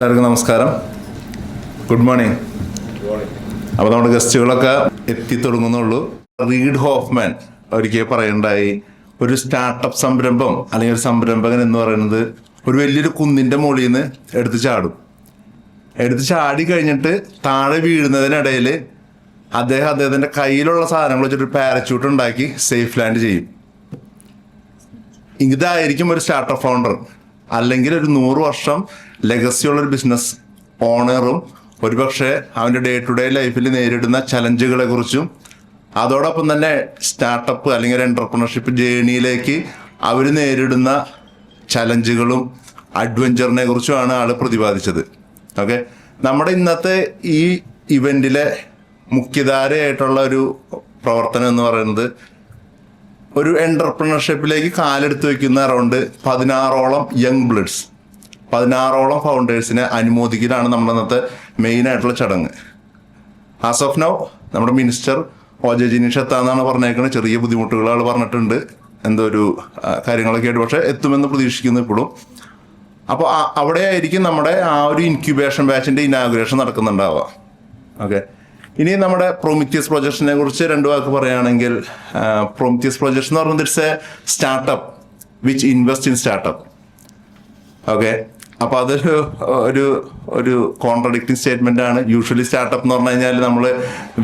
എല്ലാവർക്കും നമസ്കാരം, good morning. അപ്പോൾ നമ്മുടെ ഗസ്റ്റുകളൊക്കെ എത്തിത്തുടങ്ങുന്നുള്ളൂ. റീഡ് ഹോഫ്മാൻ ഒരിക്കൽ പറയുണ്ടായി, ഒരു സ്റ്റാർട്ടപ്പ് സംരംഭം അല്ലെങ്കിൽ ഒരു സംരംഭകൻ എന്ന് പറയുന്നത് ഒരു വലിയൊരു കുന്നിൻ്റെ മുകളിൽ നിന്ന് എടുത്ത് ചാടി കഴിഞ്ഞിട്ട് താഴെ വീഴുന്നതിനിടയിൽ അദ്ദേഹത്തിൻ്റെ കയ്യിലുള്ള സാധനങ്ങൾ വെച്ചിട്ട് പാരച്യൂട്ട് ഉണ്ടാക്കി സേഫ് ലാൻഡ് ചെയ്യും. ഇതായിരിക്കും ഒരു സ്റ്റാർട്ടപ്പ് ഫൗണ്ടർ, അല്ലെങ്കിൽ ഒരു 100 വർഷം ലെഗസിയുള്ളൊരു ബിസിനസ് ഓണറും ഒരുപക്ഷെ അവൻ്റെ ഡേ ടു ഡേ ലൈഫിൽ നേരിടുന്ന ചലഞ്ചുകളെ കുറിച്ചും അതോടൊപ്പം തന്നെ സ്റ്റാർട്ടപ്പ് അല്ലെങ്കിൽ ഒരു എൻ്റർപ്രണർഷിപ്പ് ജേണിയിലേക്ക് അവർ നേരിടുന്ന ചലഞ്ചുകളും അഡ്വഞ്ചറിനെ കുറിച്ചുമാണ് ആൾ പ്രതിപാദിച്ചത്. ഓക്കെ, നമ്മുടെ ഇന്നത്തെ ഈ ഇവൻറ്റിലെ മുഖ്യധാരയായിട്ടുള്ള ഒരു പ്രവർത്തനം എന്ന് പറയുന്നത് ഒരു എൻ്റർപ്രണർഷിപ്പിലേക്ക് കാലെടുത്ത് വയ്ക്കുന്ന അറൗണ്ട് 16ഓളം യങ് ബ്ലഡ്സ്, 16ഓളം ഫൗണ്ടേഴ്സിനെ അനുമോദിക്കലാണ് നമ്മുടെ ഇന്നത്തെ മെയിനായിട്ടുള്ള ചടങ്ങ്. ആസ് ഓഫ് നൗ നമ്മുടെ മിനിസ്റ്റർ OJ ജിനീഷ് എത്താന്നാണ് പറഞ്ഞേക്കുന്നത്. ചെറിയ ബുദ്ധിമുട്ടുകൾ ആൾ പറഞ്ഞിട്ടുണ്ട്, എന്തോ ഒരു കാര്യങ്ങളൊക്കെ ആയിട്ട്, പക്ഷേ എത്തുമെന്ന് പ്രതീക്ഷിക്കുന്നു ഇപ്പോഴും. അപ്പോൾ അവിടെ ആയിരിക്കും നമ്മുടെ ആ ഒരു ഇൻക്യുബേഷൻ ബാച്ചിൻ്റെ ഇനാഗുറേഷൻ നടക്കുന്നുണ്ടാവുക. ഓക്കെ, ഇനി നമ്മുടെ പ്രൊമിത്യസ് പ്രൊജക്ഷനെ കുറിച്ച് 2 വാക്ക് പറയുകയാണെങ്കിൽ, പ്രൊമിത്യസ് പ്രൊജക്ഷൻ എന്ന് പറയുന്നത് it's a startup which invest in startup. Okay, അപ്പോൾ അതൊരു ഒരു കോൺട്രഡിക്റ്റിംഗ് സ്റ്റേറ്റ്മെൻ്റ് ആണ്. യൂഷ്വലി സ്റ്റാർട്ടപ്പ് എന്ന് പറഞ്ഞു കഴിഞ്ഞാൽ നമ്മൾ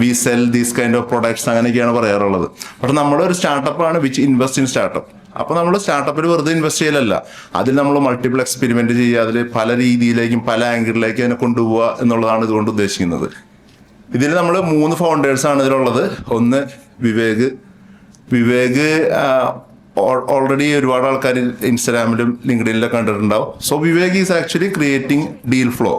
we sell these kind of products അങ്ങനെയൊക്കെയാണ് പറയാറുള്ളത്. പക്ഷെ നമ്മളൊരു സ്റ്റാർട്ടപ്പാണ് വിച്ച് ഇൻവെസ്റ്റ് ഇൻ സ്റ്റാർട്ടപ്പ്. അപ്പോൾ നമ്മൾ സ്റ്റാർട്ടപ്പിൽ വെറുതെ ഇൻവെസ്റ്റ് ചെയ്യലല്ല, അതിൽ നമ്മൾ മൾട്ടിപ്പിൾ എക്സ്പെരിമെൻറ്റ് ചെയ്യുക, അതിൽ പല രീതിയിലേക്കും പല ആംഗിളിലേക്കും അതിനെ കൊണ്ടുപോവുക എന്നുള്ളതാണ് ഇതുകൊണ്ട് ഉദ്ദേശിക്കുന്നത്. ഇതിൽ നമ്മൾ 3 ഫൗണ്ടേഴ്സാണ് ഇതിലുള്ളത്. ഒന്ന് വിവേക് ഓൾറെഡി ഒരുപാട് ആൾക്കാർ ഇൻസ്റ്റാഗ്രാമിലും ലിങ്ക്ഡിനിലൊക്കെ കണ്ടിട്ടുണ്ടാവും. So Vivek is actually creating deal flow.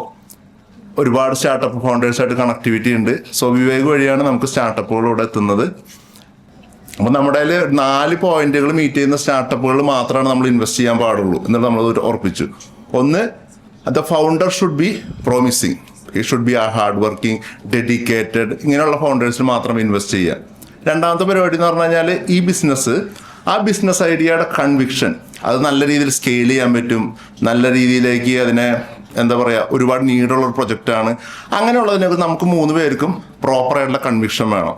ഒരുപാട് സ്റ്റാർട്ടപ്പ് ഫൗണ്ടേഴ്സായിട്ട് കണക്ടിവിറ്റി ഉണ്ട്. സോ വിവേക് വഴിയാണ് നമുക്ക് സ്റ്റാർട്ടപ്പുകളിലൂടെ എത്തുന്നത്. അപ്പോൾ നമ്മുടെ കയ്യിൽ 4 പോയിന്റുകൾ മീറ്റ് ചെയ്യുന്ന സ്റ്റാർട്ടപ്പുകൾ മാത്രമാണ് നമ്മൾ ഇൻവെസ്റ്റ് ചെയ്യാൻ പാടുള്ളൂ എന്നുള്ളത് നമ്മൾ ഉറപ്പിച്ചു. ഒന്ന്, the founder should be promising, it should be hard working, dedicated, ഇങ്ങനെയുള്ള ഫൗണ്ടേഴ്സിൽ മാത്രം ഇൻവെസ്റ്റ് ചെയ്യുക. രണ്ടാമത്തെ പരിപാടി എന്ന് പറഞ്ഞു കഴിഞ്ഞാൽ ആ ബിസിനസ് ഐഡിയയുടെ കൺവിക്ഷൻ, അത് നല്ല രീതിയിൽ സ്കെയിൽ ചെയ്യാൻ പറ്റും, നല്ല രീതിയിലേക്ക് അതിനെ എന്താ പറയുക, ഒരുപാട് നീഡുള്ളൊരു പ്രൊജക്റ്റാണ്. അങ്ങനെയുള്ളതിനൊക്കെ നമുക്ക് 3 പേർക്കും പ്രോപ്പറായിട്ടുള്ള കൺവിക്ഷൻ വേണം.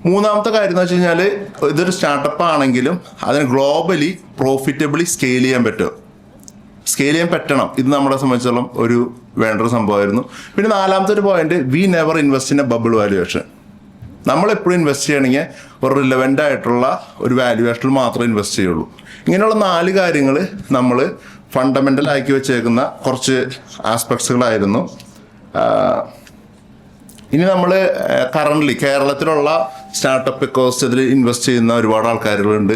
മൂന്നാമത്തെ കാര്യം എന്ന് വെച്ച് കഴിഞ്ഞാൽ, ഇതൊരു സ്റ്റാർട്ടപ്പ് ആണെങ്കിലും അതിന് ഗ്ലോബലി പ്രോഫിറ്റബിളി സ്കെയിൽ ചെയ്യാൻ പറ്റണം. ഇത് നമ്മളെ സംബന്ധിച്ചിടത്തോളം വേണ്ടൊരു സംഭവമായിരുന്നു. പിന്നെ 4ാമത്തെ ഒരു point, we never invest in A bubble valuation. നമ്മളെപ്പോഴും ഇൻവെസ്റ്റ് ചെയ്യണമെങ്കിൽ ഒരു റിലവൻ്റ് ആയിട്ടുള്ള ഒരു വാല്യുവേഷനിൽ മാത്രമേ ഇൻവെസ്റ്റ് ചെയ്യുള്ളൂ. ഇങ്ങനെയുള്ള 4 കാര്യങ്ങൾ നമ്മൾ ഫണ്ടമെൻ്റൽ ആക്കി വെച്ചേക്കുന്ന കുറച്ച് ആസ്പെക്ട്സുകളായിരുന്നു. ഇനി നമ്മൾ കറൻ്റ്ലി കേരളത്തിലുള്ള സ്റ്റാർട്ടപ്പ് എക്കോസിസ്റ്റത്തിൽ ഇൻവെസ്റ്റ് ചെയ്യുന്ന ഒരുപാട് ആൾക്കാരുകളുണ്ട്.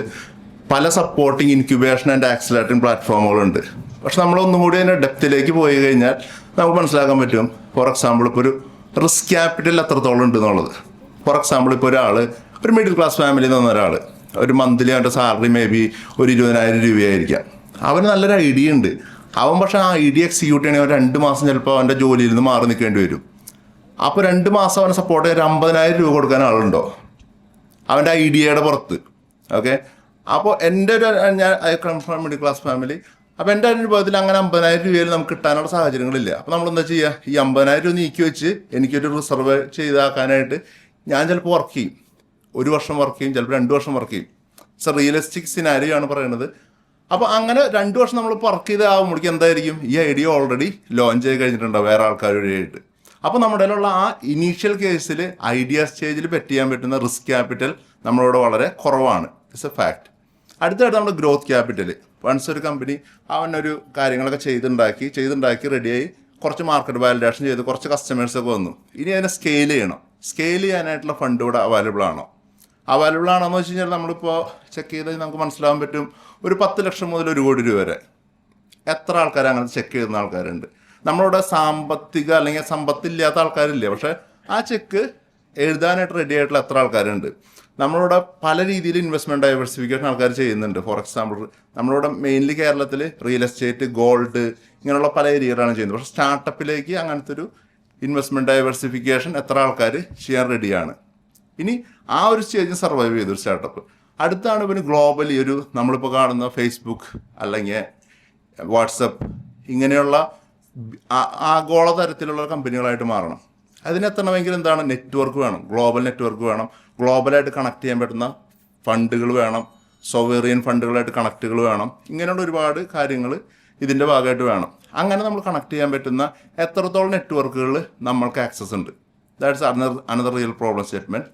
പല സപ്പോർട്ടിങ് ഇൻക്യുബേഷൻ ആൻഡ് ആക്സിലറേറ്റിംഗ് പ്ലാറ്റ്ഫോമുകളുണ്ട്. പക്ഷെ നമ്മളൊന്നും കൂടി അതിൻ്റെ ഡെപ്തിലേക്ക് പോയി കഴിഞ്ഞാൽ നമുക്ക് മനസ്സിലാക്കാൻ പറ്റും. ഫോർ എക്സാമ്പിൾ, ഇപ്പോൾ ഒരു റിസ്ക് ക്യാപിറ്റൽ എത്രത്തോളം ഉണ്ട് എന്നുള്ളത്. ഫോർ എക്സാമ്പിൾ, ഇപ്പോൾ ഒരു മിഡിൽ ക്ലാസ് ഫാമിലിയിൽ നിന്ന് ഒരാൾ ഒരു മന്ത്ലി അവൻ്റെ സാലറി മേ ബി ഒരു 20,000 രൂപയായിരിക്കാം. അവന് നല്ലൊരു ഐഡിയ ഉണ്ട്. പക്ഷേ ആ ഐഡിയ എക്സിക്യൂട്ട് ചെയ്യണമെങ്കിൽ 2 മാസം ചിലപ്പോൾ അവൻ്റെ ജോലിയിൽ നിന്ന് മാറി നിൽക്കേണ്ടി വരും. അപ്പോൾ 2 മാസം അവനെ സപ്പോർട്ട് ചെയ്യാൻ 50,000 രൂപ കൊടുക്കാൻ ആളുണ്ടോ അവൻ്റെ ഐഡിയയുടെ പുറത്ത്? ഓക്കെ, അപ്പോൾ ഞാൻ ഫ്രം മിഡിൽ ക്ലാസ് ഫാമിലി. അപ്പോൾ എൻ്റെ അനുഭവത്തിൽ അങ്ങനെ 50,000 രൂപയിൽ നമുക്ക് കിട്ടാനുള്ള സാഹചര്യങ്ങളില്ല. അപ്പോൾ നമ്മളെന്താ ചെയ്യുക, ഈ 50,000 രൂപ നീക്കി വെച്ച് എനിക്കൊരു റിസർവ് ചെയ്താക്കാനായിട്ട് ഞാൻ ചിലപ്പോൾ വർക്ക് ചെയ്യും. 1 വർഷം വർക്ക് ചെയ്യും, ചിലപ്പോൾ 2 വർഷം വർക്ക് ചെയ്യും. റിയലിസ്റ്റിക് സിനാരിയോ ആണ് പറയുന്നത്. അപ്പോൾ അങ്ങനെ 2 വർഷം നമ്മൾ വർക്ക് ചെയ്താകുമ്പോഴേക്കും എന്തായിരിക്കും, ഈ ഐഡിയ ഓൾറെഡി ലോഞ്ച് ചെയ്ത് കഴിഞ്ഞിട്ടുണ്ടാവും വേറെ ആൾക്കാർ വഴിയായിട്ട്. അപ്പോൾ നമ്മുടെ കയ്യിലുള്ള ആ ഇനീഷ്യൽ കേസിൽ ഐഡിയ സ്റ്റേജിൽ ബെറ്റ് ചെയ്യാൻ പറ്റുന്ന റിസ്ക് ക്യാപിറ്റൽ നമ്മളോട് വളരെ കുറവാണ്. It's A fact. അടുത്തായിട്ട് നമ്മുടെ ഗ്രോത്ത് ക്യാപിറ്റൽ. വൺസ് ഒരു കമ്പനി അവനൊരു കാര്യങ്ങളൊക്കെ ചെയ്തുണ്ടാക്കി റെഡിയായി, കുറച്ച് മാർക്കറ്റ് വാലിഡേഷൻ ചെയ്ത് കുറച്ച് കസ്റ്റമേഴ്സൊക്കെ വന്നു. ഇനി അതിനെ സ്കെയിൽ ചെയ്യാനായിട്ടുള്ള ഫണ്ട് ഇവിടെ അവൈലബിൾ ആണോ എന്ന് വെച്ച് കഴിഞ്ഞാൽ നമ്മളിപ്പോൾ ചെക്ക് ചെയ്ത് നമുക്ക് മനസ്സിലാവാൻ പറ്റും. ഒരു 10 ലക്ഷം മുതൽ 1 കോടി രൂപ വരെ എത്ര ആൾക്കാർ അങ്ങനെ ചെക്ക് ചെയ്യുന്ന ആൾക്കാരുണ്ട്. നമ്മളിവിടെ സാമ്പത്തിക അല്ലെങ്കിൽ സമ്പത്തില്ലാത്ത ആൾക്കാരില്ല, പക്ഷേ ആ ചെക്ക് എഴുതാനായിട്ട് റെഡി ആയിട്ടുള്ള എത്ര ആൾക്കാരുണ്ട്. നമ്മളിവിടെ പല രീതിയിൽ ഇൻവെസ്റ്റ്മെൻറ്റ് ഡൈവേഴ്സിഫിക്കേഷൻ ആൾക്കാർ ചെയ്യുന്നുണ്ട്. ഫോർ എക്സാമ്പിൾ, നമ്മളിവിടെ മെയിൻലി കേരളത്തിൽ റിയൽ എസ്റ്റേറ്റ്, ഗോൾഡ്, ഇങ്ങനെയുള്ള പല ഏരിയകളാണ് ചെയ്യുന്നത്. പക്ഷേ സ്റ്റാർട്ടപ്പിലേക്ക് അങ്ങനത്തെ ഒരു ഇൻവെസ്റ്റ്മെൻറ്റ് ഡൈവേഴ്സിഫിക്കേഷൻ എത്ര ആൾക്കാർ ചെയ്യാൻ റെഡിയാണ്. ഇനി ആ ഒരു സ്റ്റേജിൽ സർവൈവ് ചെയ്തൊരു സ്റ്റാർട്ടപ്പ്. അടുത്താണ് പിന്നെ ഗ്ലോബലി നമ്മളിപ്പോൾ കാണുന്ന ഫേസ്ബുക്ക് അല്ലെങ്കിൽ വാട്സപ്പ് ഇങ്ങനെയുള്ള ആഗോള തരത്തിലുള്ള കമ്പനികളായിട്ട് മാറണം. അതിനെത്തണമെങ്കിൽ എന്താണ്, നെറ്റ്വർക്ക് വേണം, ഗ്ലോബൽ നെറ്റ്വർക്ക് വേണം, ഗ്ലോബലായിട്ട് കണക്ട് ചെയ്യാൻ പറ്റുന്ന ഫണ്ടുകൾ വേണം, സോവേറിയൻ ഫണ്ടുകളായിട്ട് കണക്റ്റുകൾ വേണം. ഇങ്ങനെയുള്ള ഒരുപാട് കാര്യങ്ങൾ ഇതിൻ്റെ ഭാഗമായിട്ട് വേണം. അങ്ങനെ നമ്മൾ കണക്ട് ചെയ്യാൻ പറ്റുന്ന എത്രത്തോളം നെറ്റ്വർക്കുകൾ നമ്മൾക്ക് ആക്സസ് ഉണ്ട്, that's another real problem statement.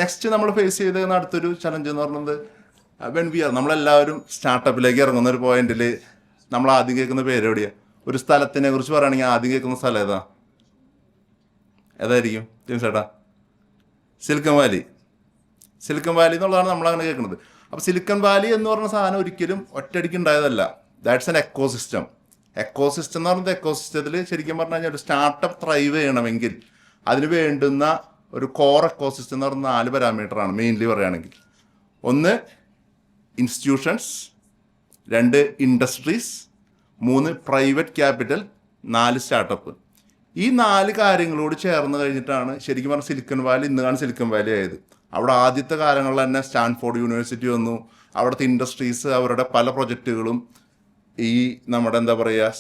Next നമ്മൾ ഫേസ് ചെയ്ത അടുത്തൊരു ചലഞ്ച് എന്ന് പറയുന്നത് വെൻ വി ആർ, നമ്മളെല്ലാവരും സ്റ്റാർട്ടപ്പിലേക്ക് ഇറങ്ങുന്ന ഒരു പോയിന്റിൽ നമ്മൾ ആദ്യം കേൾക്കുന്ന പേര് എവിടെയാണ്? ഒരു സ്ഥലത്തിനെ കുറിച്ച് പറയുകയാണെങ്കിൽ ആദ്യം കേൾക്കുന്ന സ്ഥലം ഏതായിരിക്കും ജെയിംസ് ചേട്ടാ? Silicon Valley. സിലിക്കൺ വാലി എന്നുള്ളതാണ് നമ്മളങ്ങനെ കേൾക്കുന്നത്. അപ്പോൾ സിലിക്കൺ വാലി എന്ന് പറഞ്ഞ സാധനം ഒരിക്കലും ഒറ്റയടിക്ക് ഉണ്ടായതല്ല. That's an ecosystem. എക്കോസിസ്റ്റം എന്ന് പറയുന്നത്, എക്കോസിസ്റ്റത്തിൽ ശരിക്കും പറഞ്ഞു കഴിഞ്ഞാൽ ഒരു സ്റ്റാർട്ടപ്പ് ത്രൈവ് ചെയ്യണമെങ്കിൽ അതിന് വേണ്ടുന്ന ഒരു കോർ എക്കോസിസ്റ്റം എന്ന് പറയുന്ന 4 പാരാമീറ്ററാണ് മെയിൻലി പറയുകയാണെങ്കിൽ. 1 institutions, 2 industries, 3 private capital, 4 startup. ഈ 4 കാര്യങ്ങളോട് ചേർന്ന് കഴിഞ്ഞിട്ടാണ് ശരിക്കും പറഞ്ഞാൽ സിലിക്കൺ വാലി ഇന്നാണ് സിലിക്കൺ വാലി ആയത്. അവിടെ ആദ്യത്തെ കാലങ്ങളിൽ തന്നെ സ്റ്റാൻഫോർഡ് യൂണിവേഴ്സിറ്റി വന്നു. അവിടുത്തെ ഇൻഡസ്ട്രീസ് അവരുടെ പല പ്രൊജക്റ്റുകളും ഈ നമ്മുടെ എന്താ പറയുക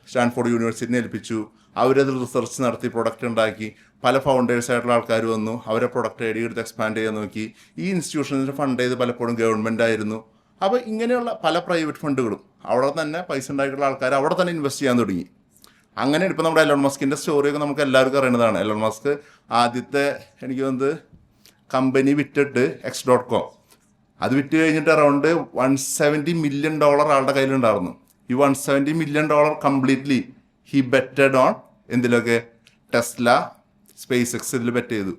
സ്റ്റാൻഫോർഡ് യൂണിവേഴ്സിറ്റിനെ ഏൽപ്പിച്ചു. അവരത് റിസർച്ച് നടത്തി പ്രൊഡക്റ്റ് ഉണ്ടാക്കി. പല ഫൗണ്ടേഴ്സായിട്ടുള്ള ആൾക്കാർ വന്നു, അവരെ പ്രൊഡക്റ്റ് ഐഡിയ എടുത്ത് എക്സ്പാൻഡ് ചെയ്യാൻ നോക്കി. ഈ ഇൻസ്റ്റിറ്റ്യൂഷൻസിന് ഫണ്ട് ചെയ്ത് പലപ്പോഴും ഗവൺമെൻറ് ആയിരുന്നു. അപ്പോൾ ഇങ്ങനെയുള്ള പല പ്രൈവറ്റ് ഫണ്ടുകളും അവിടെ തന്നെ പൈസ ഉണ്ടാക്കിയിട്ടുള്ള ആൾക്കാർ അവിടെ തന്നെ ഇൻവെസ്റ്റ് ചെയ്യാൻ തുടങ്ങി. അങ്ങനെ ഇപ്പോൾ നമ്മുടെ എലോൺ മസ്കിൻ്റെ സ്റ്റോറിയൊക്കെ നമുക്ക് എല്ലാവർക്കും അറിയുന്നതാണ്. എലോൺ മസ്ക് ആദ്യത്തെ എനിക്ക് തോന്നുന്നത് കമ്പനി വിറ്റിട്ട് X.com, അത് വിറ്റ് കഴിഞ്ഞിട്ട് അറൗണ്ട് $170 million ആളുടെ കയ്യിലുണ്ടായിരുന്നു. ഈ $170 million completely he betted on എന്തിലൊക്കെ? ടെസ്ല, സ്പേസ് എക്സ് ഇതിൽ ബെറ്റ് ചെയ്തു.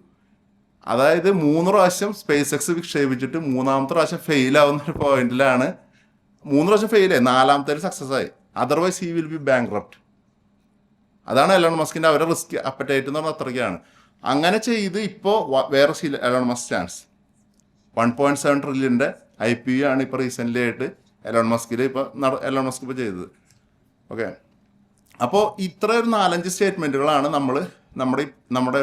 അതായത് 3 പ്രാവശ്യം സ്പേസ് എക്സ് വിക്ഷേപിച്ചിട്ട് 3ാമത്തെ പ്രാവശ്യം ഫെയിൽ ആവുന്ന ഒരു പോയിന്റിലാണ്. 3 പ്രാവശ്യം ഫെയിലായി, 4ാമത്തേൽ സക്സസ് ആയി. Otherwise he will be bankrupt. അതാണ് എലോൺ മസ്കിൻ്റെ അവരുടെ റിസ്ക് അപ്പറ്റൈറ്റ് എന്ന് പറഞ്ഞാൽ അത്രയ്ക്കാണ്. അങ്ങനെ ചെയ്ത് ഇപ്പോൾ വേറെ Elon Musk stands 1.7 trillion IPO ആണ് ഇപ്പോൾ റീസെൻ്റ്ലി ആയിട്ട് എലോൺ മസ്ക് ഇപ്പോൾ ചെയ്തത്. ഓക്കെ, അപ്പോൾ ഇത്ര ഒരു 4-5 സ്റ്റേറ്റ്മെൻറ്റുകളാണ് നമ്മുടെ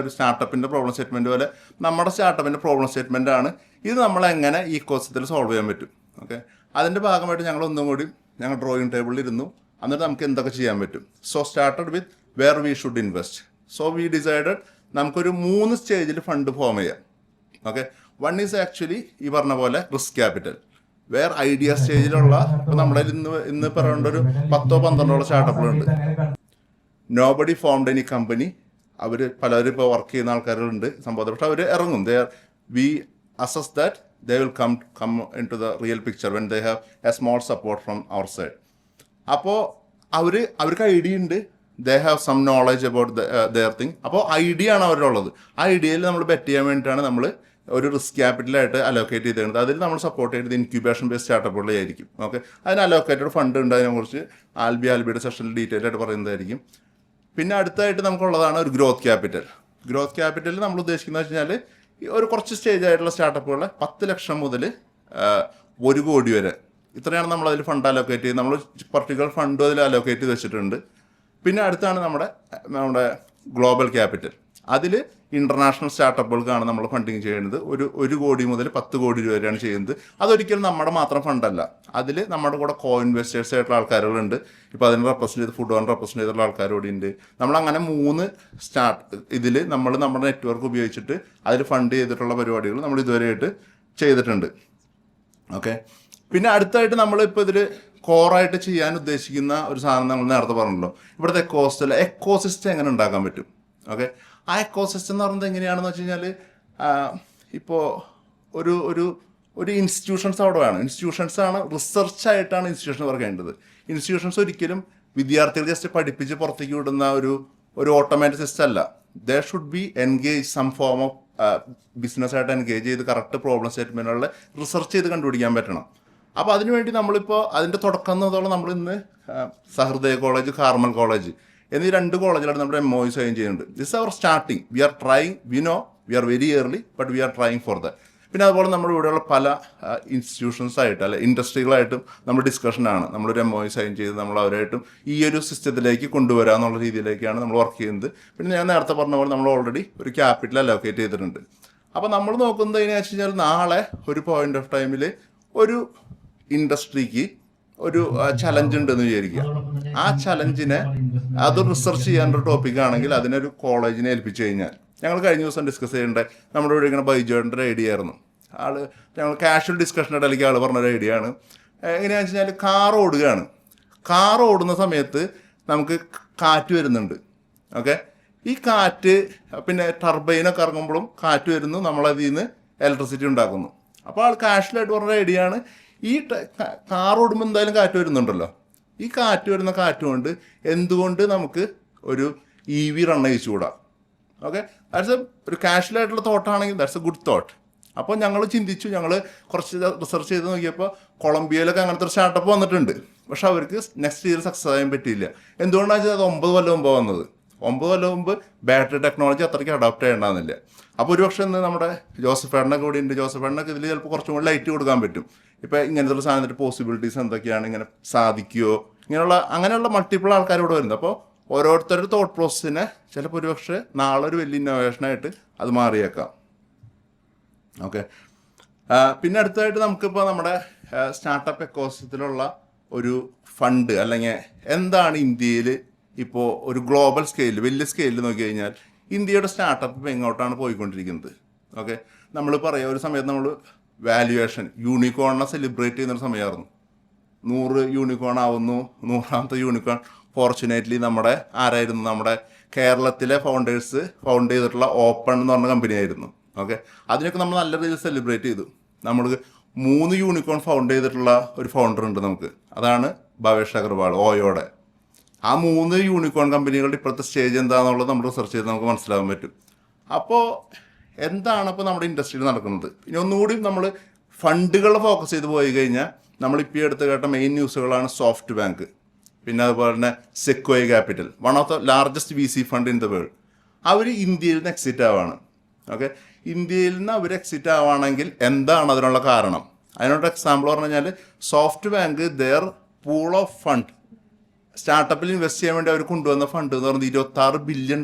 ഒരു സ്റ്റാർട്ടപ്പിൻ്റെ പ്രോബ്ലം സ്റ്റേറ്റ്മെൻറ്റ് പോലെ നമ്മുടെ സ്റ്റാർട്ടപ്പിൻ്റെ പ്രോബ്ലം സ്റ്റേറ്റ്മെൻ്റ് ആണ്. ഇത് നമ്മളെങ്ങനെ ഈ കോഴ്സത്തിൽ സോൾവ് ചെയ്യാൻ പറ്റും. ഓക്കെ, അതിൻ്റെ ഭാഗമായിട്ട് ഞങ്ങൾ ഒന്നും കൂടി ഞങ്ങൾ ഡ്രോയിങ് ടേബിളിൽ ഇരുന്നു. എന്നിട്ട് നമുക്ക് എന്തൊക്കെ ചെയ്യാൻ പറ്റും. So started with where we should invest. So we decided നമുക്കൊരു 3 സ്റ്റേജിൽ ഫണ്ട് ഫോം ചെയ്യാം. ഓക്കെ, 1 ഈസ് ആക്ച്വലി ഈ പറഞ്ഞ പോലെ റിസ്ക് ക്യാപിറ്റൽ. വേറെ ഐഡിയ സ്റ്റേജിലുള്ള ഇപ്പോൾ നമ്മുടെ ഇന്ന് പറയേണ്ട ഒരു 10-12 സ്റ്റാർട്ടപ്പുകളുണ്ട്. Nobody formed any company. പലരും ഇപ്പോൾ വർക്ക് ചെയ്യുന്ന ആൾക്കാരുണ്ട് സംഭവത്തിൽ. പക്ഷെ അവർ ഇറങ്ങും. We assess that they will come into the real picture when they have a small support from our side. അപ്പോൾ അവർക്ക് ഐഡിയ ഉണ്ട്, they have some knowledge about their thing. അപ്പോൾ ഐഡിയ ആണ് അവരുള്ളത്. ആ ഐഡിയയിൽ നമ്മൾ ബെറ്റ് ചെയ്യാൻ വേണ്ടിയിട്ടാണ് നമ്മൾ ഒരു റിസ്ക് ക്യാപിറ്റലായിട്ട് അലോക്കേറ്റ് ചെയ്തിരുന്നത്. അതിൽ നമ്മൾ സപ്പോർട്ട് ചെയ്തത് ഇൻക്യുബേഷൻ ബേസ്ഡ് സ്റ്റാർട്ടപ്പുകളായിരിക്കും. ഓക്കെ, അതിന് അലോക്കേറ്റഡ് ഫണ്ട് ഉണ്ട്. അതിനെക്കുറിച്ച് ആൽബിയുടെ സെഷനിൽ ഡീറ്റെയിൽ ആയിട്ട് പറയുന്നതായിരിക്കും. പിന്നെ അടുത്തായിട്ട് നമുക്കുള്ളതാണ് ഒരു ഗ്രോത്ത് ക്യാപിറ്റൽ. ഗ്രോത്ത് ക്യാപിറ്റലിൽ നമ്മൾ ഉദ്ദേശിക്കുന്നത് വെച്ച് കഴിഞ്ഞാൽ ഒരു കുറച്ച് സ്റ്റേജ് ആയിട്ടുള്ള സ്റ്റാർട്ടപ്പുകളെ 10 ലക്ഷം മുതൽ 1 കോടി വരെ ഇത്രയാണ് നമ്മളതിൽ ഫണ്ട് അലോക്കേറ്റ് ചെയ്ത് നമ്മൾ പർട്ടിക്കുലർ ഫണ്ടും അതിൽ അലോക്കേറ്റ് ചെയ്ത് വെച്ചിട്ടുണ്ട്. പിന്നെ അടുത്താണ് നമ്മുടെ ഗ്ലോബൽ ക്യാപിറ്റൽ. അതിൽ ഇൻ്റർനാഷണൽ സ്റ്റാർട്ടപ്പുകൾക്കാണ് നമ്മൾ ഫണ്ടിങ് ചെയ്യുന്നത്. 1 കോടി മുതൽ 10 കോടി രൂപ വരെയാണ് ചെയ്യുന്നത്. അതൊരിക്കലും നമ്മുടെ മാത്രം ഫണ്ടല്ല. അതിൽ നമ്മുടെ കൂടെ കോ ഇൻവെസ്റ്റേഴ്സ് ആയിട്ടുള്ള ആൾക്കാരുകളുണ്ട്. ഇപ്പോൾ അതിന് റെപ്രസെൻ്റ് ചെയ്ത് ഫുഡ് റെപ്രസെൻ്റ് ചെയ്തിട്ടുള്ള ആൾക്കാരോടെ ഉണ്ട്. നമ്മളങ്ങനെ 3 ഇതിൽ നമ്മുടെ നെറ്റ്വർക്ക് ഉപയോഗിച്ചിട്ട് അതിൽ ഫണ്ട് ചെയ്തിട്ടുള്ള പരിപാടികൾ നമ്മൾ ഇതുവരെയായിട്ട് ചെയ്തിട്ടുണ്ട്. ഓക്കെ, പിന്നെ അടുത്തായിട്ട് നമ്മളിപ്പോൾ ഇതിൽ കോറായിട്ട് ചെയ്യാൻ ഉദ്ദേശിക്കുന്ന ഒരു സാധനം നമ്മൾ നേരത്തെ പറഞ്ഞല്ലോ, ഇവിടുത്തെ എക്കോസിസ്റ്റം എങ്ങനെ ഉണ്ടാക്കാൻ പറ്റും. ഓക്കെ, ആ എക്കോസിസ്റ്റം എന്ന് പറയുന്നത് എങ്ങനെയാണെന്ന് വെച്ച് കഴിഞ്ഞാൽ ഇപ്പോൾ ഒരു ഇൻസ്റ്റിറ്റ്യൂഷൻസ് അവിടെ വേണം. ഇൻസ്റ്റിറ്റ്യൂഷൻസാണ് റിസർച്ചായിട്ടാണ് ഇൻസ്റ്റിറ്റ്യൂഷൻ വർക്ക് ചെയ്യേണ്ടത്. ഇൻസ്റ്റിറ്റ്യൂഷൻസ് ഒരിക്കലും വിദ്യാർത്ഥികൾ ജസ്റ്റ് പഠിപ്പിച്ച് പുറത്തേക്ക് വിടുന്ന ഒരു ഓട്ടോമാറ്റിക് സിസ്റ്റം അല്ല. There should be engage some form of ബിസിനസ്സായിട്ട് എൻഗേജ് ചെയ്ത് കറക്റ്റ് പ്രോബ്ലം സ്റ്റേറ്റ്മെൻറ്റുകളിൽ റിസർച്ച് ചെയ്ത് കണ്ടുപിടിക്കാൻ പറ്റണം. അപ്പോൾ അതിനുവേണ്ടി നമ്മളിപ്പോൾ അതിൻ്റെ തുടക്കം എന്നതോളം നമ്മൾ ഇന്ന് സഹൃദയ കോളേജ്, കാർമൽ കോളേജ് എന്നീ 2 കോളേജിലാണ് നമ്മുടെ MOU സൈൻ ചെയ്യുന്നുണ്ട്. This our starting. We are trying. We know we are very early but we are trying for that. പിന്നെ അതുപോലെ നമ്മുടെ ഇവിടെയുള്ള പല ഇൻസ്റ്റിറ്റ്യൂഷൻസായിട്ട് അല്ലെ ഇൻഡസ്ട്രികളായിട്ടും നമ്മൾ ഡിസ്കഷനാണ്. നമ്മളൊരു MOU സൈൻ ചെയ്ത് നമ്മൾ അവരായിട്ടും ഈ ഒരു സിസ്റ്റത്തിലേക്ക് കൊണ്ടുവരിക എന്നുള്ള രീതിയിലേക്കാണ് നമ്മൾ വർക്ക് ചെയ്യുന്നത്. പിന്നെ ഞാൻ നേരത്തെ പറഞ്ഞ പോലെ നമ്മൾ ഓൾറെഡി ഒരു ക്യാപിറ്റൽ അലോക്കേറ്റ് ചെയ്തിട്ടുണ്ട്. അപ്പോൾ നമ്മൾ നോക്കുന്നത് എങ്ങനെയാണെന്ന് വെച്ച് കഴിഞ്ഞാൽ നാളെ ഒരു പോയിന്റ് ഓഫ് ടൈമിൽ ഒരു ഇൻഡസ്ട്രിക്ക് ഒരു ചലഞ്ച് ഉണ്ടെന്ന് വിചാരിക്കുക. ആ ചലഞ്ചിനെ അത് റിസർച്ച് ചെയ്യാനൊരു ടോപ്പിക് ആണെങ്കിൽ അതിനൊരു കോളേജിനെ ഏൽപ്പിച്ചു കഴിഞ്ഞാൽ, ഞങ്ങൾ കഴിഞ്ഞ ദിവസം ഡിസ്കസ് ചെയ്യേണ്ട നമ്മുടെ ഇവിടെ ഇങ്ങനെ ബൈജോയുടെ ഒരു ഐഡിയ ആയിരുന്നു. ഞങ്ങൾ കാഷ്വൽ ഡിസ്കഷൻ്റെ ഇടയിലേക്ക് പറഞ്ഞൊരു ഐഡിയ ആണ്. എങ്ങനെയാണെന്ന് വെച്ച് കഴിഞ്ഞാൽ കാർ ഓടുന്ന സമയത്ത് നമുക്ക് കാറ്റ് വരുന്നുണ്ട്. ഓക്കെ, ഈ കാറ്റ് പിന്നെ ടർബൈനൊക്കെ ഇറങ്ങുമ്പോഴും കാറ്റ് വരുന്നു, നമ്മളതിൽ നിന്ന് ഇലക്ട്രിസിറ്റി ഉണ്ടാക്കുന്നു. അപ്പോൾ കാഷ്വലായിട്ട് പറഞ്ഞ ഐഡിയ ആണ്, ഈ കാർ ഓടുമ്പോൾ എന്തായാലും കാറ്റ് വരുന്നുണ്ടല്ലോ, ഈ കാറ്റ് വരുന്ന കാറ്റ് കൊണ്ട് എന്തുകൊണ്ട് നമുക്ക് ഒരു EV റൺ അയച്ചുകൂടാ? ഓക്കെ, ദാറ്റ്സ് ഒരു കാഷ്വലായിട്ടുള്ള തോട്ടാണെങ്കിൽ ദാറ്റ്സ് എ ഗുഡ് തോട്ട്. അപ്പോൾ ഞങ്ങൾ ചിന്തിച്ചു, ഞങ്ങൾ കുറച്ച് റിസർച്ച് ചെയ്ത് നോക്കിയപ്പോൾ കൊളംബിയയിലൊക്കെ അങ്ങനത്തെ ഒരു സ്റ്റാർട്ടപ്പ് വന്നിട്ടുണ്ട്. പക്ഷെ അവർക്ക് നെക്സ്റ്റ് ഇയർ സക്സസ് ആകാൻ പറ്റിയില്ല. എന്തുകൊണ്ടാണെന്ന് വെച്ചാൽ അത് 9 കൊല്ലം മുമ്പ് വന്നത്. 9 കൊല്ലം മുമ്പ് ബാറ്ററി ടെക്നോളജി അത്രയ്ക്ക് അഡോപ്റ്റ് ചെയ്യേണ്ടാകുന്നില്ല. അപ്പോൾ ഒരു പക്ഷേ ഇന്ന് നമ്മുടെ ജോസഫ് ഏട്ടനൊക്കെ കൂടി ഉണ്ട്. ജോസഫ് ഏട്ടനൊക്കെ ഇതിൽ ചിലപ്പോൾ കുറച്ചും കൂടി ലൈറ്റ് കൊടുക്കാൻ പറ്റും. ഇപ്പോൾ ഇങ്ങനത്തെ ഒരു സാധനത്തിൻ്റെ പോസിബിലിറ്റീസ് എന്തൊക്കെയാണ്, ഇങ്ങനെ സാധിക്കുമോ, അങ്ങനെയുള്ള മൾട്ടിപ്പിൾ ആൾക്കാർ ഇവിടെ വരുന്നത്. അപ്പോൾ ഓരോരുത്തരുടെ തോട്ട് പ്രോസസ്സിനെ ചിലപ്പോൾ ഒരു പക്ഷേ നാളെ ഒരു വലിയ ഇന്നോവേഷനായിട്ട് അത് മാറിയേക്കാം. ഓക്കെ, പിന്നെ അടുത്തതായിട്ട് നമുക്കിപ്പോൾ നമ്മുടെ സ്റ്റാർട്ടപ്പ് എക്കോസിസ്റ്റത്തിലുള്ള ഒരു ഫണ്ട് അല്ലെങ്കിൽ എന്താണ് ഇന്ത്യയിൽ ഇപ്പോൾ ഒരു ഗ്ലോബൽ സ്കെയിലിൽ വലിയ സ്കെയിലിൽ നോക്കി കഴിഞ്ഞാൽ ഇന്ത്യയുടെ സ്റ്റാർട്ടപ്പ് ഇപ്പോൾ എങ്ങോട്ടാണ് പോയിക്കൊണ്ടിരിക്കുന്നത്? ഓക്കെ, നമ്മൾ പറയാം ഒരു സമയത്ത് നമ്മൾ വാല്യുവേഷൻ യൂണിക്കോണിനെ സെലിബ്രേറ്റ് ചെയ്യുന്നൊരു സമയമായിരുന്നു. 100 യൂണിക്കോൺ ആവുന്നു, 100ാമത്തെ യൂണിക്കോൺ ഫോർച്യുനേറ്റ്ലി നമ്മുടെ ആരായിരുന്നു, നമ്മുടെ കേരളത്തിലെ ഫൗണ്ടേഴ്സ് ഫൗണ്ട് ചെയ്തിട്ടുള്ള ഓപ്പൺ എന്ന് പറഞ്ഞ കമ്പനിയായിരുന്നു. ഓക്കെ, അതിനൊക്കെ നമ്മൾ നല്ല രീതിയിൽ സെലിബ്രേറ്റ് ചെയ്തു. നമ്മൾ 3 യൂണിക്കോൺ ഫൗണ്ട് ചെയ്തിട്ടുള്ള ഒരു ഫൗണ്ടർ ഉണ്ട് നമുക്ക്, അതാണ് ഭവേഷ് അഗർവാൾ ഓയോടെ. ആ 3 യൂണിക്കോൺ കമ്പനികളുടെ ഇപ്പോഴത്തെ സ്റ്റേജ് എന്താണെന്നുള്ളത് നമ്മൾ റിസർച്ച് ചെയ്ത് നമുക്ക് മനസ്സിലാകാൻ പറ്റും. അപ്പോൾ എന്താണ് ഇപ്പോൾ നമ്മുടെ ഇൻഡസ്ട്രിയിൽ നടക്കുന്നത്? ഇനി ഒന്നുകൂടി നമ്മൾ ഫണ്ടുകൾ ഫോക്കസ് ചെയ്ത് പോയി കഴിഞ്ഞാൽ നമ്മളിപ്പോൾ എടുത്ത് കേട്ട മെയിൻ ന്യൂസുകളാണ് സോഫ്റ്റ് ബാങ്ക്, പിന്നെ അതുപോലെ തന്നെ Sequoia Capital, one of the largest VC fund in the world. അവർ ഇന്ത്യയിൽ നിന്ന് എക്സിറ്റ് ആവാണ്. ഓക്കെ, ഇന്ത്യയിൽ നിന്ന് അവർ എക്സിറ്റ് ആവുകയാണെങ്കിൽ എന്താണ് അതിനുള്ള കാരണം? അതിനോട് എക്സാമ്പിൾ പറഞ്ഞു കഴിഞ്ഞാൽ SoftBank there pool of fund സ്റ്റാർട്ടപ്പിൽ ഇൻവെസ്റ്റ് ചെയ്യാൻ വേണ്ടി അവർ കൊണ്ടുവന്ന ഫണ്ട് എന്ന് പറയുന്നത് $26 ബില്യൺ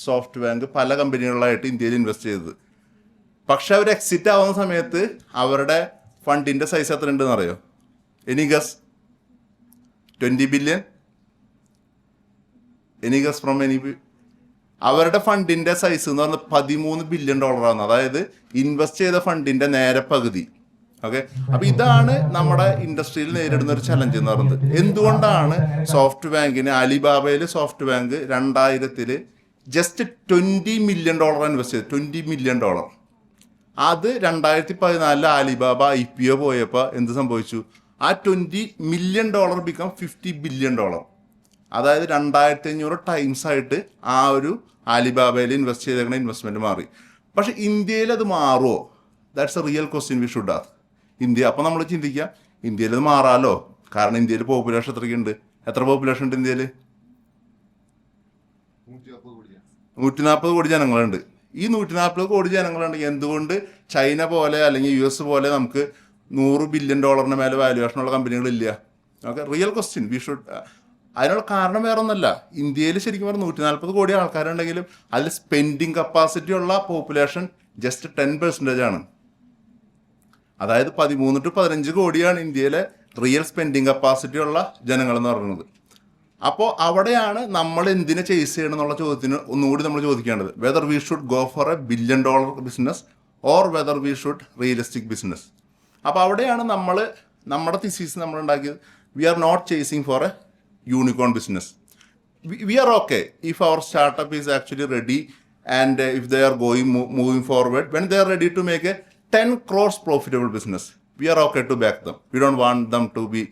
സോഫ്റ്റ് ബാങ്ക് പല കമ്പനികളിലായിട്ട് ഇന്ത്യയിൽ ഇൻവെസ്റ്റ് ചെയ്തത്. പക്ഷെ അവർ എക്സിറ്റ് ആവുന്ന സമയത്ത് അവരുടെ ഫണ്ടിൻ്റെ സൈസ് എത്ര ഉണ്ടെന്ന് അറിയോ? Any guess? 20 billion? Any guess from any? അവരുടെ ഫണ്ടിൻ്റെ സൈസ് എന്ന് പറഞ്ഞാൽ $13 ബില്യൺ ആണ്. അതായത് ഇൻവെസ്റ്റ് ചെയ്ത ഫണ്ടിൻ്റെ നേരെ പകുതി. ഓക്കെ, അപ്പോൾ ഇതാണ് നമ്മുടെ ഇൻഡസ്ട്രിയിൽ നേരിടുന്ന ഒരു ചലഞ്ച് എന്ന് പറയുന്നത്. എന്തുകൊണ്ടാണ് സോഫ്റ്റ് ബാങ്കിന്, അലിബാബയിൽ SoftBank 2000 just $20 million invest ചെയ്തു. $20 മില്യൺ. അത് 2014 അലിബാബ IPO പോയപ്പോൾ എന്ത് സംഭവിച്ചു? ആ $20 മില്യൺ ബിക്കം $50 ബില്യൺ. അതായത് 2500 ടൈംസ് ആയിട്ട് ആ ഒരു അലിബാബയിൽ ഇൻവെസ്റ്റ് ചെയ്തേക്കുന്ന ഇൻവെസ്റ്റ്മെൻറ്റ് മാറി. പക്ഷെ ഇന്ത്യയിൽ അത് മാറുമോ? That's A real question we should ask. India, അപ്പോൾ നമ്മൾ ചിന്തിക്കുക ഇന്ത്യയിൽ അത് മാറാമല്ലോ. കാരണം ഇന്ത്യയിൽ പോപ്പുലേഷൻ എത്രയ്ക്കുണ്ട്? എത്ര പോപ്പുലേഷൻ ഉണ്ട് ഇന്ത്യയിൽ? 140 കോടി ജനങ്ങളുണ്ട്. ഈ 140 കോടി ജനങ്ങളുണ്ടെങ്കിൽ എന്തുകൊണ്ട് ചൈന പോലെ അല്ലെങ്കിൽ US പോലെ നമുക്ക് $100 ബില്യൺ മേലെ വാല്യുവേഷനുള്ള കമ്പനികളില്ല? Okay, real question we should. അതിനുള്ള കാരണം വേറെ ഒന്നല്ല. ഇന്ത്യയിൽ ശരിക്കും പറഞ്ഞാൽ 140 കോടി ആൾക്കാരുണ്ടെങ്കിലും അതിൽ സ്പെൻഡിങ് കപ്പാസിറ്റി ഉള്ള പോപ്പുലേഷൻ ജസ്റ്റ് 10% ആണ്. അതായത് 13 to 15 കോടിയാണ് ഇന്ത്യയിലെ റിയൽ സ്പെൻഡിങ് കപ്പാസിറ്റി ഉള്ള ജനങ്ങളെന്ന് പറയുന്നത്. അപ്പോൾ അവിടെയാണ് നമ്മൾ എന്തിനെ ചേസ് ചെയ്യണം എന്നുള്ള ചോദ്യത്തിന് ഒന്നുകൂടി നമ്മൾ ചോദിക്കേണ്ടത്. Whether we should go for a $1 billion business or whether we should realistic business. അപ്പോൾ അവിടെയാണ് നമ്മുടെ തിസീസ് നമ്മൾ ഉണ്ടാക്കിയത്. We are not chasing for a unicorn business. We are okay if our startup is actually ready and if they are moving forward when they are ready to make a 10 crores profitable business, we are okay to back them. We don't want them to be,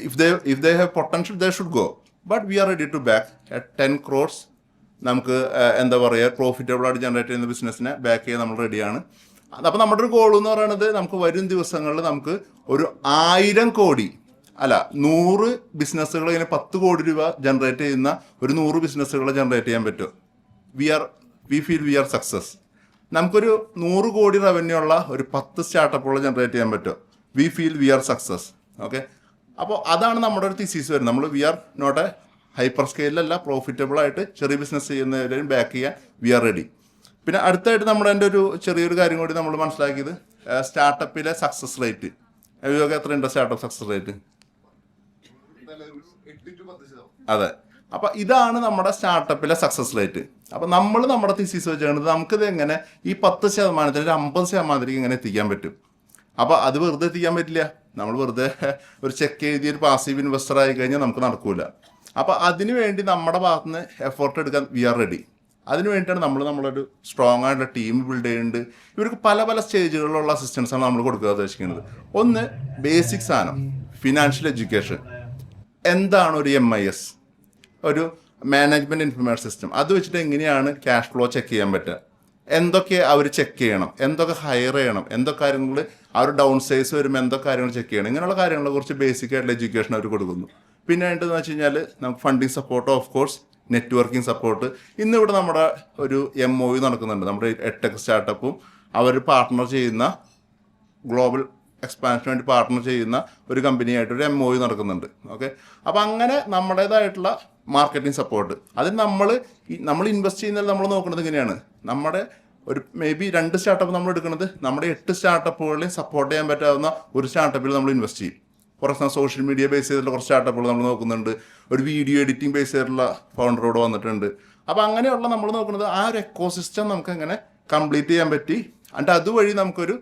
if they have potential they should go, but we are ready to back at 10 crores. നമുക്ക് എന്താ പറയുക, profitable ആയിട്ട് generate ചെയ്യുന്ന ബിസിനസ്സിനെ back ചെയ്യാൻ നമ്മൾ റെഡിയാണ്. അപ്പോൾ നമ്മുടെ ഒരു ഗോൾ എന്ന് പറയുന്നത് നമുക്ക് വരും ദിവസങ്ങളിൽ നമുക്ക് ഒരു 1000 കോടി അല്ല 100 ബിസിനസ്സുകൾ ഇങ്ങനെ 10 കോടി രൂപ ജനറേറ്റ് ചെയ്യുന്ന ഒരു 100 ബിസിനസ്സുകൾ ജനറേറ്റ് ചെയ്യാൻ പറ്റും. We feel we are success. നമുക്കൊരു 100 കോടി റവന്യൂ ഉള്ള ഒരു 10 സ്റ്റാർട്ടപ്പുകൾ ജനറേറ്റ് ചെയ്യാൻ പറ്റും. We feel we are success. Okay, അപ്പോൾ അതാണ് നമ്മുടെ ഒരു തിസീസ് വരുന്നത്. നമ്മൾ we are not a hyper സ്കെയിലല്ല, പ്രോഫിറ്റബിൾ ആയിട്ട് ചെറിയ ബിസിനസ് ചെയ്യുന്നവരെയും ബാക്ക് ചെയ്യാൻ വി ആർ റെഡി. പിന്നെ അടുത്തായിട്ട് നമ്മുടെ എൻ്റെ ഒരു ചെറിയൊരു കാര്യം കൂടി നമ്മൾ മനസ്സിലാക്കിയത് സ്റ്റാർട്ടപ്പിലെ സക്സസ് റേറ്റ്. എത്രയുണ്ട് സ്റ്റാർട്ടപ്പ് സക്സസ് റേറ്റ്? അതെ. അപ്പൊ ഇതാണ് നമ്മുടെ സ്റ്റാർട്ടപ്പിലെ സക്സസ് റേറ്റ്. അപ്പൊ നമ്മൾ നമ്മുടെ തിസീസ് വെച്ചുകൊണ്ട് നമുക്കിത് എങ്ങനെ ഈ 10% ഒരു 50% എങ്ങനെ എത്തിക്കാൻ പറ്റും. അപ്പൊ അത് വെറുതെ എത്തിക്കാൻ പറ്റില്ല. നമ്മൾ വെറുതെ ഒരു ചെക്ക് എഴുതി ഒരു പാസീവ് ഇൻവെസ്റ്റർ ആയി കഴിഞ്ഞാൽ നമുക്ക് നടക്കൂല. അപ്പൊ അതിനു വേണ്ടി നമ്മുടെ ഭാഗത്തുനിന്ന് എഫേർട്ട് എടുക്കാൻ വി ആർ റെഡി. അതിനു വേണ്ടിയിട്ടാണ് നമ്മളൊരു സ്ട്രോങ് ആയിട്ടുള്ള ടീം ബിൽഡ് ചെയ്യുന്നുണ്ട്. ഇവർക്ക് പല പല സ്റ്റേജുകളിലുള്ള അസിസ്റ്റൻസാണ് നമ്മൾ കൊടുക്കുക ഉദ്ദേശിക്കുന്നത്. ഒന്ന് ബേസിക് സാധനം, ഫിനാൻഷ്യൽ എഡ്യൂക്കേഷൻ. എന്താണ് ഒരു MIS, ഒരു മാനേജ്മെൻറ്റ് ഇൻഫർമേഷൻ സിസ്റ്റം, അത് വെച്ചിട്ട് എങ്ങനെയാണ് ക്യാഷ് ഫ്ലോ ചെക്ക് ചെയ്യാൻ പറ്റുക, എന്തൊക്കെ അവർ ചെക്ക് ചെയ്യണം, എന്തൊക്കെ ഹയർ ചെയ്യണം, എന്തൊക്കെ കാര്യങ്ങൾ അവർ ഡൗൺ സൈസ് വരുമ്പോൾ എന്തൊക്കെ കാര്യങ്ങൾ ചെക്ക് ചെയ്യണം, ഇങ്ങനെയുള്ള കാര്യങ്ങളെ കുറിച്ച് ബേസിക് ആയിട്ടുള്ള എഡ്യൂക്കേഷൻ അവർ കൊടുക്കുന്നു. പിന്നെ വേണ്ടതെന്ന് വെച്ച് കഴിഞ്ഞാൽ നമുക്ക് funding support, of course networking support. ഇന്നിവിടെ നമ്മുടെ ഒരു MOU നടക്കുന്നുണ്ട്. നമ്മുടെ എഡ്ടെക് സ്റ്റാർട്ടപ്പും അവർ പാർട്ട്ണർ ചെയ്യുന്ന ഗ്ലോബൽ എക്സ്പാൻഷന് വേണ്ടി പാർട്ട്ണർ ചെയ്യുന്ന ഒരു കമ്പനിയായിട്ട് ഒരു MOU നടക്കുന്നുണ്ട്. ഓക്കെ. അപ്പോൾ അങ്ങനെ നമ്മുടേതായിട്ടുള്ള മാർക്കറ്റിംഗ് സപ്പോർട്ട്. അതിന് നമ്മൾ ഇൻവെസ്റ്റ് ചെയ്യുന്നതിൽ നമ്മൾ നോക്കുന്നത് ഇങ്ങനെയാണ്. നമ്മുടെ ഒരു ബി 2 സ്റ്റാർട്ടപ്പ് നമ്മൾ എടുക്കുന്നത് നമ്മുടെ 8 സ്റ്റാർട്ടപ്പുകളെയും സപ്പോർട്ട് ചെയ്യാൻ പറ്റാവുന്ന ഒരു സ്റ്റാർട്ടപ്പിൽ നമ്മൾ ഇൻവെസ്റ്റ് ചെയ്യും. കുറച്ച് സോഷ്യൽ മീഡിയ ബേസ് ചെയ്തിട്ടുള്ള കുറച്ച് സ്റ്റാർട്ടപ്പുകൾ നമ്മൾ നോക്കുന്നുണ്ട്. ഒരു വീഡിയോ എഡിറ്റിംഗ് ബേസ് ചെയ്തിട്ടുള്ള ഫൗണ്ടറോട് വന്നിട്ടുണ്ട്. അപ്പോൾ അങ്ങനെയുള്ള നമ്മൾ നോക്കുന്നത് ആ ഒരു എക്കോസിസ്റ്റം നമുക്ക് എങ്ങനെ കംപ്ലീറ്റ് ചെയ്യാൻ പറ്റി. എന്നിട്ട് അതുവഴി നമുക്കൊരു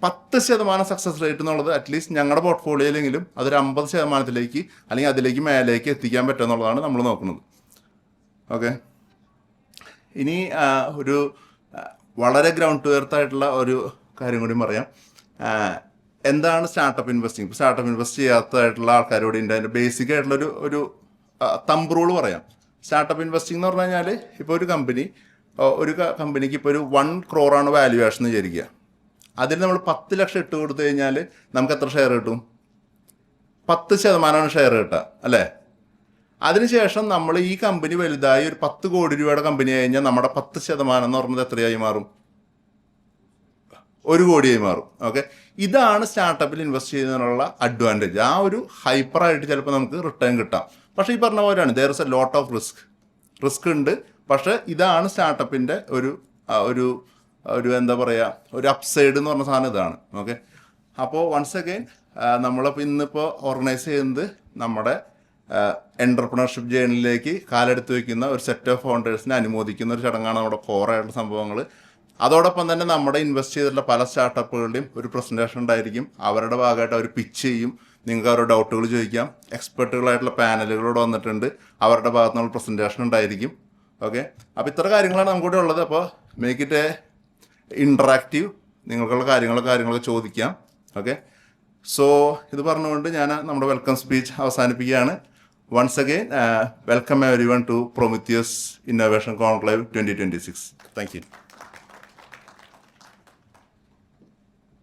10% സക്സസ് റേറ്റ് എന്നുള്ളത് അറ്റ്ലീസ്റ്റ് ഞങ്ങളുടെ പോർട്ട്ഫോളിയോയിലെങ്കിലും അതൊരു 50% അല്ലെങ്കിൽ അതിലേക്ക് മേലേക്ക് എത്തിക്കാൻ പറ്റുക എന്നുള്ളതാണ് നമ്മൾ നോക്കുന്നത്. ഓക്കെ. ഇനി ഒരു വളരെ ഗ്രൗണ്ട് ടു എർത്ത് ആയിട്ടുള്ള ഒരു കാര്യം കൂടി പറയാം. എന്താണ് സ്റ്റാർട്ടപ്പ് ഇൻവെസ്റ്റിംഗ്? ഇപ്പോൾ സ്റ്റാർട്ടപ്പ് ഇൻവെസ്റ്റ് ചെയ്യാത്തതായിട്ടുള്ള ആൾക്കാരോട് അതിൻ്റെ ബേസിക് ആയിട്ടുള്ള ഒരു തമ്പ് റൂൾ പറയാം. സ്റ്റാർട്ടപ്പ് ഇൻവെസ്റ്റിംഗ് എന്ന് പറഞ്ഞു കഴിഞ്ഞാൽ ഇപ്പോൾ ഒരു കമ്പനിക്ക് ഇപ്പോൾ ഒരു 1 crore വാല്യുവേഷൻ എന്ന് വിചാരിക്കുക. അതിൽ നമ്മൾ 10 ലക്ഷം ഇട്ട് കൊടുത്തു കഴിഞ്ഞാൽ നമുക്ക് എത്ര ഷെയർ കിട്ടും? 10% ഷെയർ കിട്ടുക അല്ലേ? അതിനുശേഷം നമ്മൾ ഈ കമ്പനി വലുതായി ഒരു 10 കോടി രൂപയുടെ കമ്പനി ആയി കഴിഞ്ഞാൽ നമ്മുടെ 10% എന്ന് പറഞ്ഞത് എത്രയായി മാറും? 1 കോടിയായി മാറും. ഓക്കെ. ഇതാണ് സ്റ്റാർട്ടപ്പിൽ ഇൻവെസ്റ്റ് ചെയ്യുന്നതിനുള്ള അഡ്വാൻറ്റേജ്. ആ ഒരു ഹൈപ്പറായിട്ട് ചിലപ്പോൾ നമുക്ക് റിട്ടേൺ കിട്ടാം. പക്ഷേ ഈ പറഞ്ഞ പോലെയാണ്, there is a lot of risk ഉണ്ട്. പക്ഷേ ഇതാണ് സ്റ്റാർട്ടപ്പിൻ്റെ ഒരു എന്താ പറയുക, ഒരു അപ്സൈഡ് എന്ന് പറഞ്ഞ സാധനം ഇതാണ്. ഓക്കെ. അപ്പോൾ വൺസ് അഗെയിൻ നമ്മളിപ്പോൾ ഇന്നിപ്പോൾ ഓർഗനൈസ് ചെയ്യുന്നത് നമ്മുടെ എൻ്റർപ്രണർഷിപ്പ് ജേണിലേക്ക് കാലെടുത്ത് വയ്ക്കുന്ന ഒരു സെറ്റ് ഓഫ് ഫൗണ്ടേഴ്സിനെ അനുമോദിക്കുന്ന ഒരു ചടങ്ങാണ് നമ്മുടെ കോറായിട്ടുള്ള സംഭവങ്ങൾ. അതോടൊപ്പം തന്നെ നമ്മുടെ ഇൻവെസ്റ്റ് ചെയ്തിട്ടുള്ള പല സ്റ്റാർട്ടപ്പുകളുടെയും ഒരു പ്രസൻറ്റേഷൻ ഉണ്ടായിരിക്കും. അവരുടെ ഭാഗമായിട്ട് അവർ പിച്ച് ചെയ്യും. നിങ്ങൾക്ക് അവരുടെ ഡൗട്ടുകൾ ചോദിക്കാം. എക്സ്പെർട്ടുകളായിട്ടുള്ള പാനലുകളോട് വന്നിട്ടുണ്ട്. അവരുടെ ഭാഗത്തു നിന്നുള്ള പ്രസൻറ്റേഷൻ ഉണ്ടായിരിക്കും. ഓക്കെ. അപ്പോൾ ഇത്ര കാര്യങ്ങളാണ് നമുക്കൂടെ ഉള്ളത്. അപ്പോൾ മേക്ക് ഇറ്റ് ഇൻട്രാക്റ്റീവ്. നിങ്ങൾക്കുള്ള കാര്യങ്ങളൊക്കെ ചോദിക്കാം. ഓക്കെ. സോ ഇത് പറഞ്ഞുകൊണ്ട് ഞാൻ നമ്മുടെ വെൽക്കം സ്പീച്ച് അവസാനിപ്പിക്കുകയാണ്. Once again welcome everyone to Prometheus Innovation Conclave 2026. Thank U.